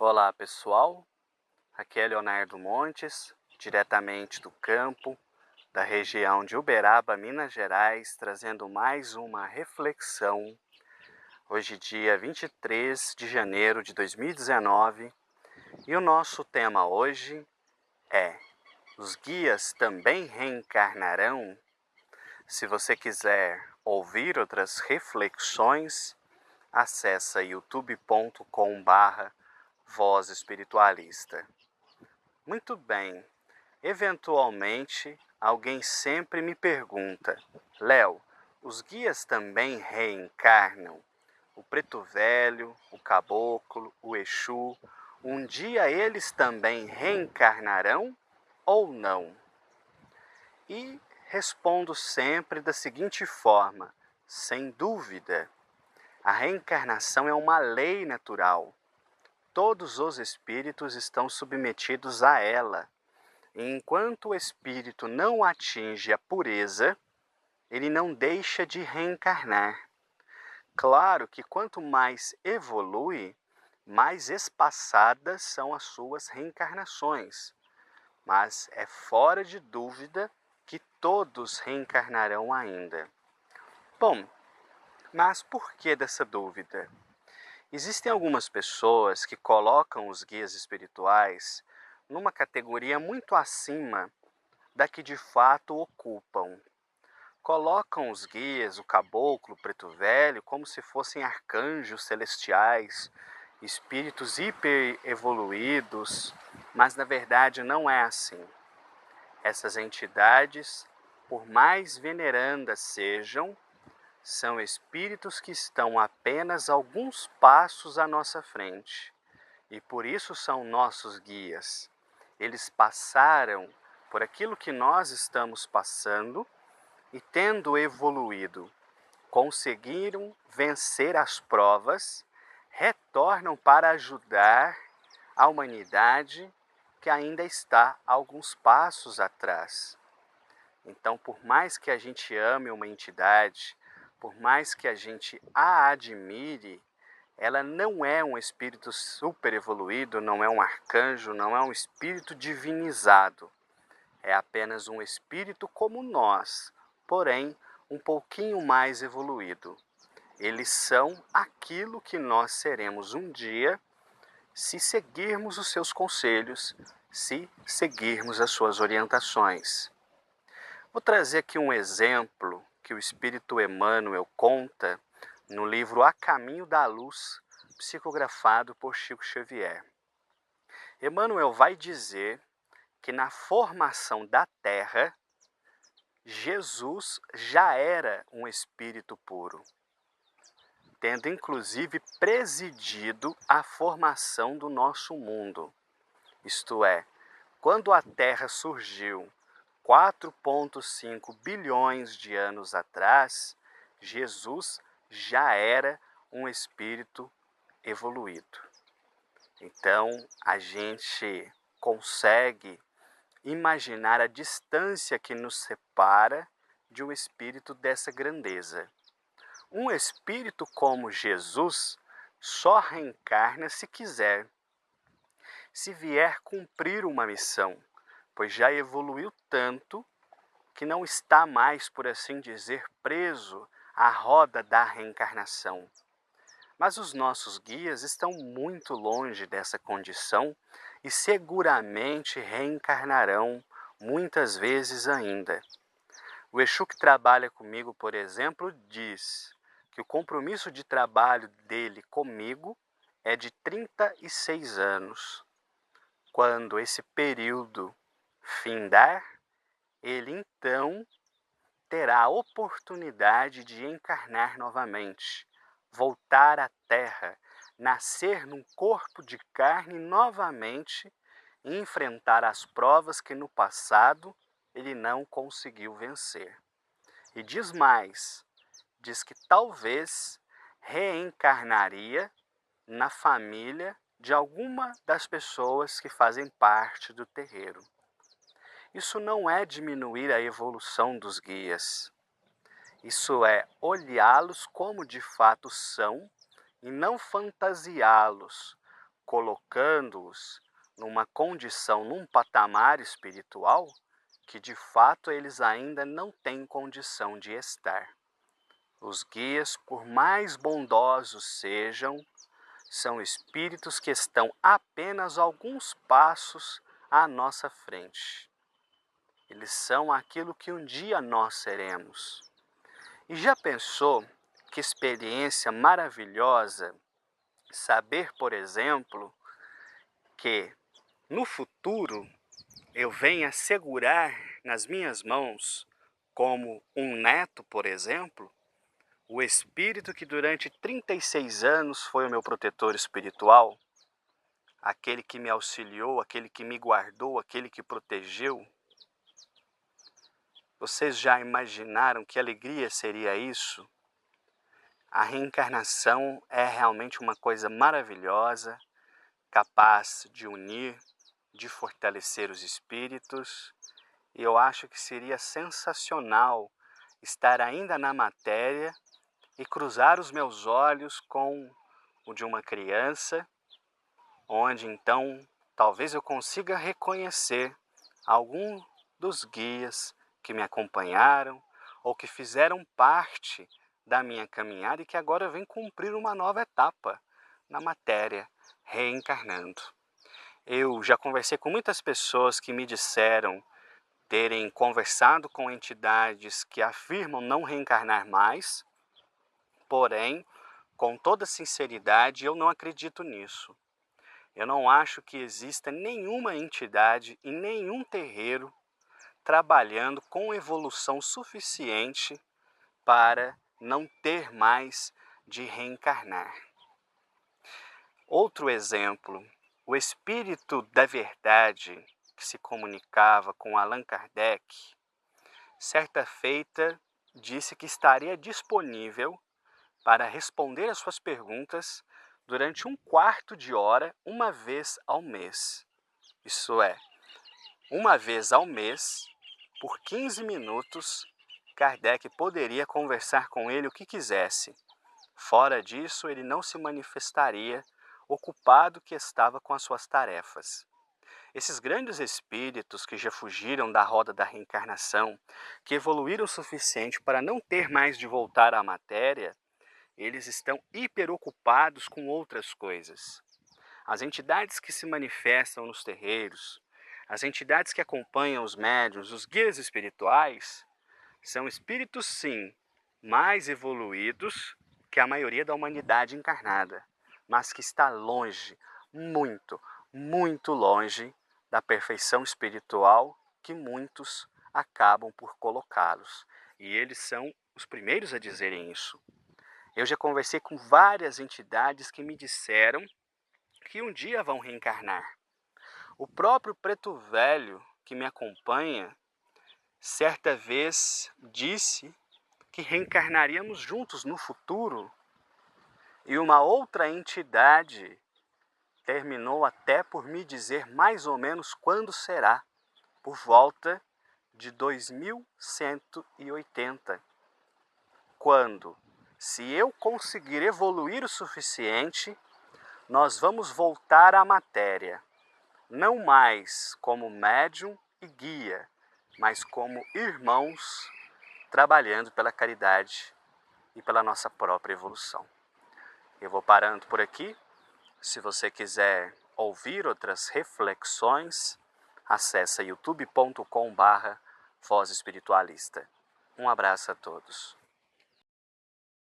Olá pessoal, aqui é Leonardo Montes, diretamente do campo, da região de Uberaba, Minas Gerais, trazendo mais uma reflexão. Hoje dia 23 de janeiro de 2019 e o nosso tema hoje é: os guias também reencarnarão? Se você quiser ouvir outras reflexões, acessa youtube.com/Voz Espiritualista. Muito bem, eventualmente alguém sempre me pergunta: Léo, os guias também reencarnam? O preto velho, o caboclo, o Exu, um dia eles também reencarnarão ou não? E respondo sempre da seguinte forma: sem dúvida, a reencarnação é uma lei natural. Todos os espíritos estão submetidos a ela. E enquanto o espírito não atinge a pureza, ele não deixa de reencarnar. Claro que quanto mais evolui, mais espaçadas são as suas reencarnações. Mas é fora de dúvida que todos reencarnarão ainda. Bom, mas por que dessa dúvida? Existem algumas pessoas que colocam os guias espirituais numa categoria muito acima da que de fato ocupam. Colocam os guias, o caboclo, o preto velho, como se fossem arcanjos celestiais, espíritos hiper evoluídos, mas na verdade não é assim. Essas entidades, por mais venerandas sejam, são espíritos que estão apenas alguns passos à nossa frente, e por isso são nossos guias. Eles passaram por aquilo que nós estamos passando e, tendo evoluído, conseguiram vencer as provas, retornam para ajudar a humanidade que ainda está alguns passos atrás. Então, por mais que a gente ame uma entidade, por mais que a gente a admire, ela não é um espírito super evoluído, não é um arcanjo, não é um espírito divinizado. É apenas um espírito como nós, porém um pouquinho mais evoluído. Eles são aquilo que nós seremos um dia, se seguirmos os seus conselhos, se seguirmos as suas orientações. Vou trazer aqui um exemplo que o Espírito Emmanuel conta no livro A Caminho da Luz, psicografado por Chico Xavier. Emmanuel vai dizer que na formação da Terra, Jesus já era um espírito puro, tendo inclusive presidido a formação do nosso mundo. Isto é, quando a Terra surgiu 4,5 bilhões de anos atrás, Jesus já era um espírito evoluído. Então, a gente consegue imaginar a distância que nos separa de um espírito dessa grandeza. Um espírito como Jesus só reencarna se quiser, se vier cumprir uma missão, pois já evoluiu tanto que não está mais, por assim dizer, preso à roda da reencarnação. Mas os nossos guias estão muito longe dessa condição e seguramente reencarnarão muitas vezes ainda. O Exu que trabalha comigo, por exemplo, diz que o compromisso de trabalho dele comigo é de 36 anos. Quando esse período findar, ele então terá a oportunidade de encarnar novamente, voltar à Terra, nascer num corpo de carne novamente e enfrentar as provas que no passado ele não conseguiu vencer. E diz mais, diz que talvez reencarnaria na família de alguma das pessoas que fazem parte do terreiro. Isso não é diminuir a evolução dos guias. Isso é olhá-los como de fato são e não fantasiá-los colocando-os numa condição, num patamar espiritual que de fato eles ainda não têm condição de estar. Os guias, por mais bondosos sejam, são espíritos que estão apenas alguns passos à nossa frente. Eles são aquilo que um dia nós seremos. E já pensou que experiência maravilhosa saber, por exemplo, que no futuro eu venha segurar nas minhas mãos, como um neto, por exemplo, o espírito que durante 36 anos foi o meu protetor espiritual, aquele que me auxiliou, aquele que me guardou, aquele que protegeu. Vocês já imaginaram que alegria seria isso? A reencarnação é realmente uma coisa maravilhosa, capaz de unir, de fortalecer os espíritos, e eu acho que seria sensacional estar ainda na matéria e cruzar os meus olhos com o de uma criança, onde então talvez eu consiga reconhecer algum dos guias que me acompanharam ou que fizeram parte da minha caminhada e que agora vem cumprir uma nova etapa na matéria, reencarnando. Eu já conversei com muitas pessoas que me disseram terem conversado com entidades que afirmam não reencarnar mais, porém, com toda sinceridade, eu não acredito nisso. Eu não acho que exista nenhuma entidade e nenhum terreiro trabalhando com evolução suficiente para não ter mais de reencarnar. Outro exemplo, o espírito da verdade que se comunicava com Allan Kardec, certa feita disse que estaria disponível para responder às suas perguntas durante 1/4 de hora, uma vez ao mês. Isso é, uma vez ao mês, por 15 minutos, Kardec poderia conversar com ele o que quisesse. Fora disso, ele não se manifestaria, ocupado que estava com as suas tarefas. Esses grandes espíritos que já fugiram da roda da reencarnação, que evoluíram o suficiente para não ter mais de voltar à matéria, eles estão hiperocupados com outras coisas. As entidades que se manifestam nos terreiros, as entidades que acompanham os médiuns, os guias espirituais, são espíritos, sim, mais evoluídos que a maioria da humanidade encarnada, mas que está longe, muito, muito longe da perfeição espiritual que muitos acabam por colocá-los. E eles são os primeiros a dizerem isso. Eu já conversei com várias entidades que me disseram que um dia vão reencarnar. O próprio Preto Velho, que me acompanha, certa vez disse que reencarnaríamos juntos no futuro, e uma outra entidade terminou até por me dizer mais ou menos quando será, por volta de 2180, quando, se eu conseguir evoluir o suficiente, nós vamos voltar à matéria, não mais como médium e guia, mas como irmãos trabalhando pela caridade e pela nossa própria evolução. Eu vou parando por aqui. Se você quiser ouvir outras reflexões, acessa youtube.com/Voz Espiritualista. Um abraço a todos.